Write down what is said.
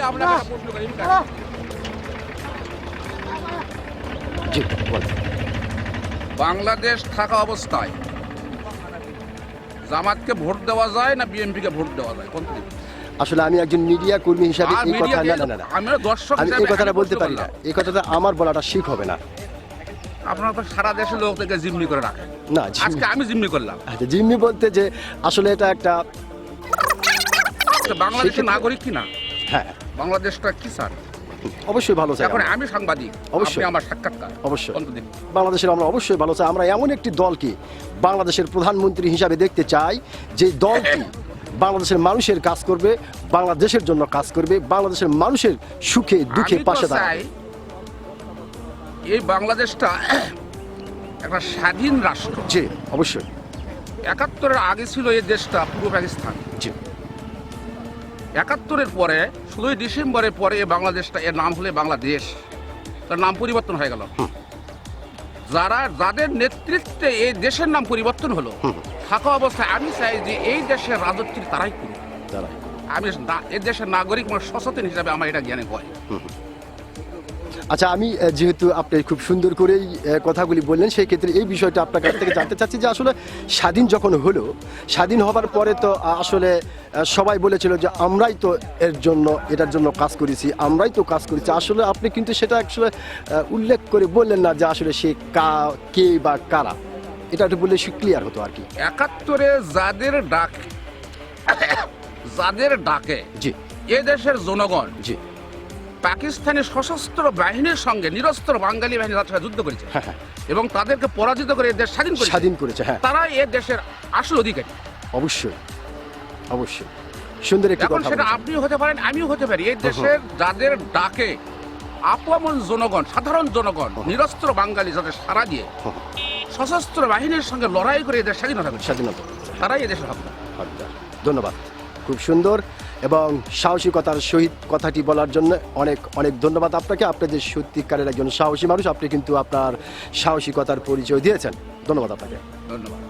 আপনাকে একটা প্রশ্ন করি, জি বলেন। বাংলাদেশ থাকা অবস্থায় জামাতকে ভোট দেওয়া যায় না বিএনপিকে ভোট দেওয়া যায় কোনটি? আসলে আমি একজন মিডিয়া কর্মী হিসাবে আর এই কথা media না না না আমি দর্শক আমি এই হিসেবে কথাটা আমি বলতে প্রশ্ন পারি না, করলাম। এই কথাটা আমার বলাটা ঠিক হবে না। আপনারা তো সারা দেশের লোকদেরকে জিম্মি করে রাখেন, না আজকে আমি জিম্মি করলাম। আচ্ছা, জিম্মি বলতে যে আসলে এটা একটা তো বাংলাদেশের নাগরিক কি না? হ্যাঁ বাংলাদেশটা কি স্যার? অবশ্যই ভালো চাই এখন আমরা। আমি সাংবাদিক, অবশ্যই। আপনি আমার সাক্ষাৎকার অবশ্যই কোনটা দিন? বাংলাদেশের আমরা অবশ্যই ভালো চাই। আমরা এমন একটি দলকে বাংলাদেশের প্রধানমন্ত্রী হিসাবে দেখতে চাই যে দলটি বাংলাদেশের মানুষের কাজ করবে, বাংলাদেশের জন্য কাজ করবে, বাংলাদেশের মানুষের সুখে দুঃখে আমি তো পাশে চাই দাঁড়াবে। এই বাংলাদেশটা একটা স্বাধীন রাষ্ট্র। জি অবশ্যই। ৭১-এর আগে ছিল এই দেশটা পূর্ব পাকিস্তান। জি ৭১-এর পরে ১৬ই ডিসেম্বরের পরে এই বাংলাদেশটা, এর নাম হলে বাংলাদেশ, তার নাম পরিবর্তন হয়ে গেল। যাদের নেতৃত্বে এই দেশের নাম পরিবর্তন হলো, থাকা অবস্থায় আমি চাই যে এই দেশের রাজত্ব তারাই করুক। দাঁড়াই। আমি এই দেশের নাগরিক মানে সচেতন হিসাবে আমার এটা জ্ঞানে হয়। আচ্ছা আমি যেহেতু আপনি খুব সুন্দর করেই কথাগুলি বললেন, সেই ক্ষেত্রে এই বিষয়টা আপনার কাছ থেকে জানতে চাচ্ছি যে আসলে স্বাধীন যখন হলো, স্বাধীন হবার পরে তো আসলে সবাই বলেছিল যে আমরাই তো এটার জন্য কাজ করেছি, আমরাই তো কাজ করেছি। আসলে আপনি কিন্তু সেটা আসলে উল্লেখ করে বললেন না যে আসলে সে কে বা কারা, এটা একটু বললে ক্লিয়ার হতো আর কি। ৭১-এ যাদের ডাকে জি এ দেশের জনগণ জি পাকিস্তানি সশস্ত্র বাহিনীর সঙ্গে নিরস্ত্র বাঙালি বাহিনী তার সাথে যুদ্ধ করেছে হ্যাঁ হ্যাঁ এবং তাদেরকে পরাজিত করে এ দেশ স্বাধীন করেছে, হ্যাঁ তারা এ দেশের আসল অধিকারী। অবশ্যই অবশ্যই সুন্দর একটি এখন কথা সেটা বলেছেন। আপনিও হতে পারেন, আমিও হতে পারি। এই দেশের যাদের ডাকে আপামর জনগণ, সাধারণ জনগণ, নিরস্ত্র বাঙালি যাদের সারা দিয়ে সশস্ত্র বাহিনীর সঙ্গে লড়াই করে এদের স্বাধীনতা করেছে, স্বাধীনতা তারাই এদেশের হকদার। হকদার। ধন্যবাদ, খুব সুন্দর এবং সাহসিকতার সহিত কথাটি বলার জন্য অনেক অনেক ধন্যবাদ আপনাকে। আপনি যে সত্যিকারের একজন সাহসী মানুষ, আপনি কিন্তু আপনার সাহসিকতার পরিচয় দিয়েছেন। ধন্যবাদ আপনাকে। ধন্যবাদ।